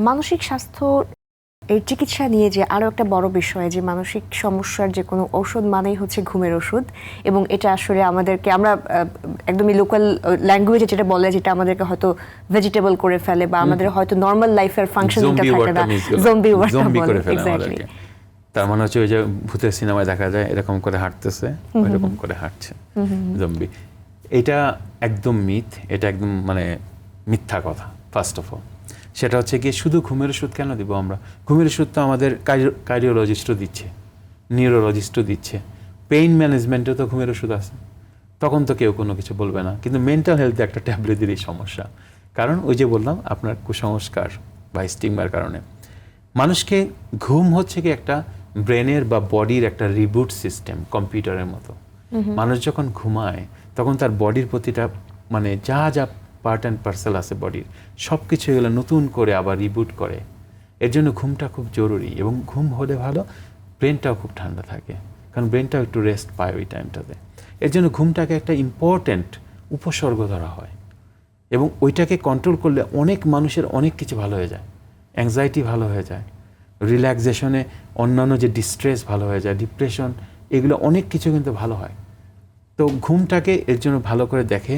মানসিক স্বাস্থ্য এই চিকিৎসা নিয়ে যে আরও একটা বড় বিষয় যে মানসিক সমস্যার যে কোনো ঔষধ মানেই হচ্ছে ঘুমের ওষুধ, এবং এটা আসলে আমাদেরকে আমরা একদমই লোকাল ল্যাঙ্গুয়েজে যেটা বলে যেটা আমাদেরকে হয়তো ভেজিটেবল করে ফেলে বা আমাদের হয়তো নর্মাল লাইফের ফাংশনিংটা থাকে না, জম্বি ওয়ার্ডটা বলে। এক্স্যাক্টলি। তার মানে হচ্ছে ওই যে ভূতের সিনেমায় দেখা যায় এরকম করে হাঁটতেছে, এরকম করে হাঁটছে জম্বি। এটা একদম মিথ, এটা একদম মানে মিথ্যা কথা। ফার্স্ট অফ অল সেটা হচ্ছে কি, শুধু ঘুমের ওষুধ কেন দিব আমরা? ঘুমের ওষুধ তো আমাদের কার্ডিওলজিস্টও দিচ্ছে, নিউরোলজিস্টও দিচ্ছে, পেইন ম্যানেজমেন্টে তো ঘুমের ওষুধ আছে, তখন তো কেউ কোনো কিছু বলবে না। কিন্তু মেন্টাল হেলথে একটা ট্যাবলেট দিলেই সমস্যা, কারণ ওই যে বললাম আপনার কুসংস্কার বা স্টিগমার কারণে। মানুষকে ঘুম হচ্ছে কি একটা ব্রেনের বা বডির একটা রিবুট সিস্টেম, কম্পিউটারের মতো। মানুষ যখন ঘুমায় তখন তার বডির প্রতিটা মানে যা যা পার্ট অ্যান্ড পার্সেল আছে বডির, সব কিছু এগুলো নতুন করে আবার রিবুট করে। এর জন্য ঘুমটা খুব জরুরি, এবং ঘুম হলে ভালো, ব্রেনটাও খুব ঠান্ডা থাকে, কারণ ব্রেনটাও একটু রেস্ট পায় ওই টাইমটাতে। এর জন্য ঘুমটাকে একটা ইম্পর্ট্যান্ট উপসর্গ ধরা হয়, এবং ওইটাকে কন্ট্রোল করলে অনেক মানুষের অনেক কিছু ভালো হয়ে যায়। অ্যাংজাইটি ভালো হয়ে যায়, রিল্যাক্সেশনে অন্যান্য যে ডিস্ট্রেস ভালো হয়ে যায়, ডিপ্রেশন, এগুলো অনেক কিছু কিন্তু ভালো হয়। তো ঘুমটাকে এর জন্য ভালো করে দেখে,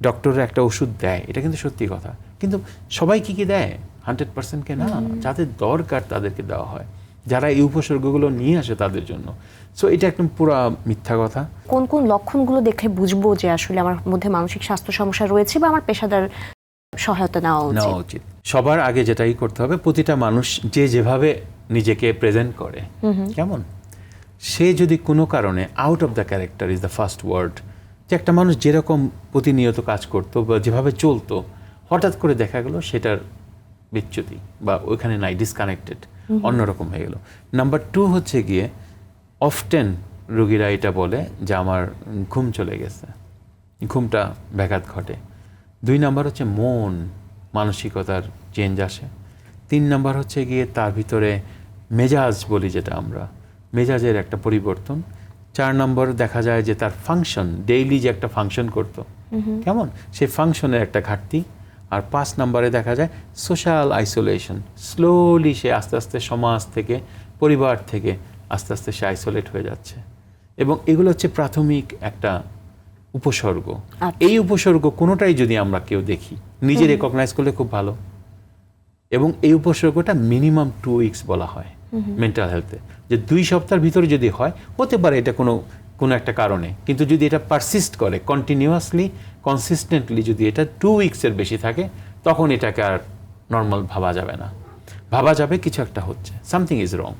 ডক্টররা একটা ওষুধ দেয়, এটা কিন্তু সত্যি কথা। কিন্তু সবাই কি দেয়? 100%কে না, যাদের দরকার তাদেরকে দেওয়া হয়, যারা এই উপসর্গগুলো নিয়ে আসে তাদের জন্য। সো এটা একদম পুরো মিথ্যা কথা। কোন কোন লক্ষণগুলো দেখে বুঝবো যে আসলে আমার মধ্যে মানসিক স্বাস্থ্য সমস্যা রয়েছে বা আমার পেশাদার সহায়তা নেওয়া উচিত? সবার আগে যেটাই করতে হবে, প্রতিটা মানুষ যেভাবে নিজেকে প্রেজেন্ট করে, কেমন, সে যদি কোনো কারণে out of the character is the first word, যে একটা মানুষ যেরকম প্রতিনিয়ত কাজ করতো বা যেভাবে চলতো, হঠাৎ করে দেখা গেল সেটার বিচ্যুতি বা ওইখানে নাই, ডিসকানেক্টেড, অন্যরকম হয়ে গেল। নাম্বার 2 হচ্ছে গিয়ে অফটেন রোগীরা এটা বলে যে আমার ঘুম চলে গেছে, ঘুমটা ব্যাঘাত ঘটে। 2 নাম্বার হচ্ছে মন মানসিকতার চেঞ্জ আসে। 3 নাম্বার হচ্ছে গিয়ে তার ভিতরে মেজাজ বলি যেটা আমরা, মেজাজের একটা পরিবর্তন। 4 নম্বর দেখা যায় যে তার ফাংশন, ডেইলি যে একটা ফাংশন করতো, কেমন, সেই ফাংশনের একটা ঘাটতি। আর 5 নম্বরে দেখা যায় সোশ্যাল আইসোলেশন, স্লোলি সে আস্তে আস্তে সমাজ থেকে, পরিবার থেকে আস্তে আস্তে সে আইসোলেট হয়ে যাচ্ছে। এবং এগুলো হচ্ছে প্রাথমিক একটা উপসর্গ। এই উপসর্গ কোনোটাই যদি আমরা কেউ দেখি, নিজে রেকগনাইজ করলে খুব ভালো। এবং এই উপসর্গটা মিনিমাম 2 উইকস বলা হয় মেন্টাল হেলথে, যে 2 সপ্তাহের ভিতরে যদি হয়, হতে পারে এটা কোনো একটা কারণে, কিন্তু যদি এটা পারসিস্ট করে কন্টিনিউয়াসলি, কনসিস্টেন্টলি যদি এটা 2 উইকসের বেশি থাকে, তখন এটাকে আর নর্মাল ভাবা যাবে না, ভাবা যাবে কিছু একটা হচ্ছে, সামথিং ইজ রং।